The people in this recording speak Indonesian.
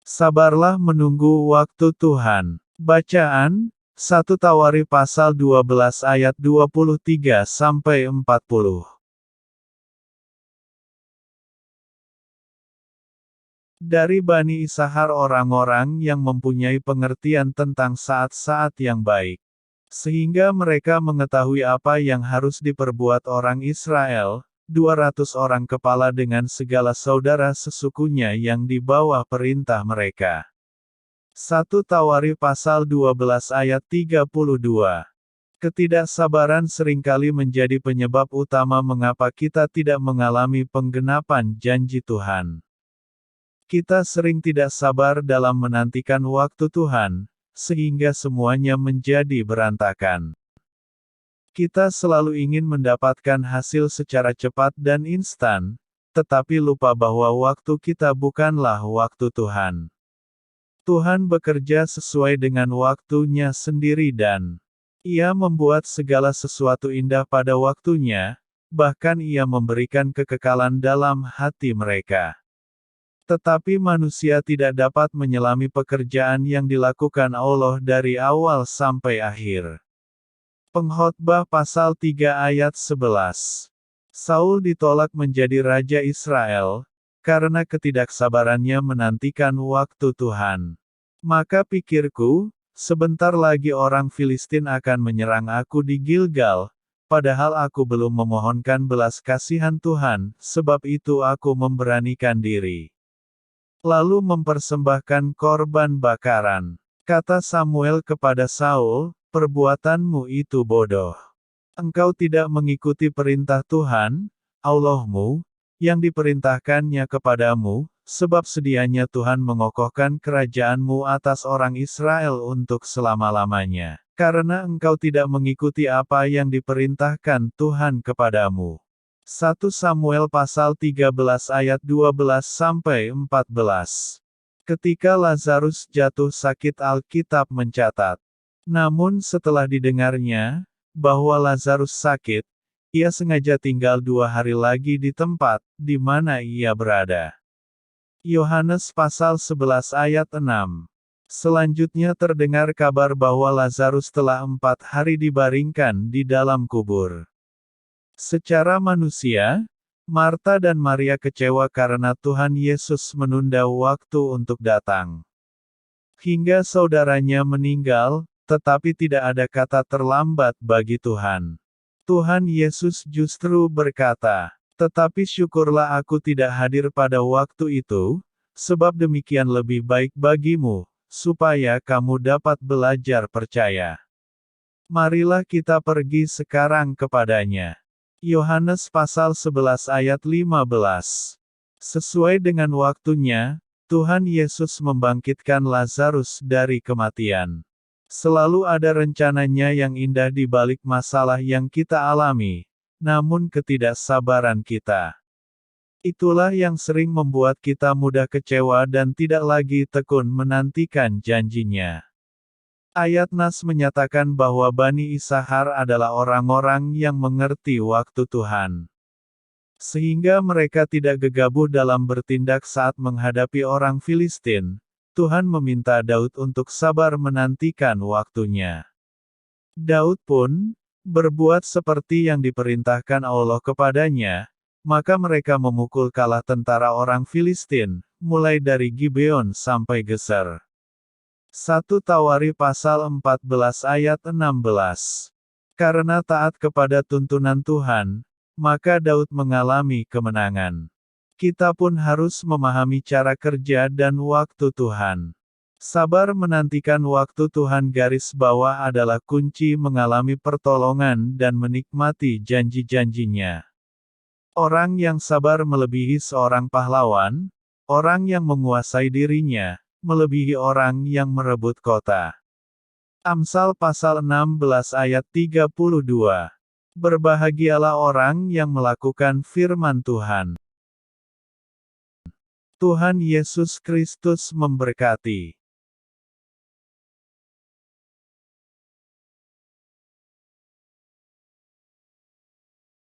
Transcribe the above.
Sabarlah menunggu waktu Tuhan. Bacaan, 1 Tawari pasal 12 ayat 23-40. Dari Bani Isahar orang-orang yang mempunyai pengertian tentang saat-saat yang baik. Sehingga mereka mengetahui apa yang harus diperbuat orang Israel, 200 orang kepala dengan segala saudara sesukunya yang di bawah perintah mereka. 1 Tawari pasal 12 ayat 32. Ketidaksabaran seringkali menjadi penyebab utama mengapa kita tidak mengalami penggenapan janji Tuhan. Kita sering tidak sabar dalam menantikan waktu Tuhan, sehingga semuanya menjadi berantakan. Kita selalu ingin mendapatkan hasil secara cepat dan instan, tetapi lupa bahwa waktu kita bukanlah waktu Tuhan. Tuhan bekerja sesuai dengan waktunya sendiri dan Ia membuat segala sesuatu indah pada waktunya, bahkan Ia memberikan kekekalan dalam hati mereka. Tetapi manusia tidak dapat menyelami pekerjaan yang dilakukan Allah dari awal sampai akhir. Pengkhotbah pasal 3 ayat 11. Saul ditolak menjadi raja Israel, karena ketidaksabarannya menantikan waktu Tuhan. Maka pikirku, sebentar lagi orang Filistin akan menyerang aku di Gilgal, padahal aku belum memohonkan belas kasihan Tuhan, sebab itu aku memberanikan diri. Lalu mempersembahkan korban bakaran. Kata Samuel kepada Saul, perbuatanmu itu bodoh. Engkau tidak mengikuti perintah Tuhan, Allahmu, yang diperintahkannya kepadamu, sebab sedianya Tuhan mengokohkan kerajaanmu atas orang Israel untuk selama-lamanya. Karena engkau tidak mengikuti apa yang diperintahkan Tuhan kepadamu. 1 Samuel pasal 13 ayat 12-14. Ketika Lazarus jatuh sakit, Alkitab mencatat. Namun setelah didengarnya, bahwa Lazarus sakit, ia sengaja tinggal 2 hari lagi di tempat, di mana ia berada. Yohanes pasal 11 ayat 6. Selanjutnya terdengar kabar bahwa Lazarus telah 4 hari dibaringkan di dalam kubur. Secara manusia, Marta dan Maria kecewa karena Tuhan Yesus menunda waktu untuk datang. Hingga saudaranya meninggal, tetapi tidak ada kata terlambat bagi Tuhan. Tuhan Yesus justru berkata, "Tetapi syukurlah aku tidak hadir pada waktu itu, sebab demikian lebih baik bagimu, supaya kamu dapat belajar percaya." Marilah kita pergi sekarang kepadanya. Yohanes pasal 11 ayat 15. Sesuai dengan waktunya, Tuhan Yesus membangkitkan Lazarus dari kematian. Selalu ada rencananya yang indah di balik masalah yang kita alami, namun ketidaksabaran kita. Itulah yang sering membuat kita mudah kecewa dan tidak lagi tekun menantikan janjinya. Ayat Nas menyatakan bahwa Bani Isahar adalah orang-orang yang mengerti waktu Tuhan. Sehingga mereka tidak gegabah dalam bertindak saat menghadapi orang Filistin. Tuhan meminta Daud untuk sabar menantikan waktunya. Daud pun berbuat seperti yang diperintahkan Allah kepadanya, maka mereka memukul kalah tentara orang Filistin, mulai dari Gibeon sampai Geser. 1 Tawari pasal 14 ayat 16. Karena taat kepada tuntunan Tuhan, maka Daud mengalami kemenangan. Kita pun harus memahami cara kerja dan waktu Tuhan. Sabar menantikan waktu Tuhan garis bawah adalah kunci mengalami pertolongan dan menikmati janji-janjinya. Orang yang sabar melebihi seorang pahlawan, orang yang menguasai dirinya, melebihi orang yang merebut kota. Amsal pasal 16 ayat 32. Berbahagialah orang yang melakukan firman Tuhan. Tuhan Yesus Kristus memberkati.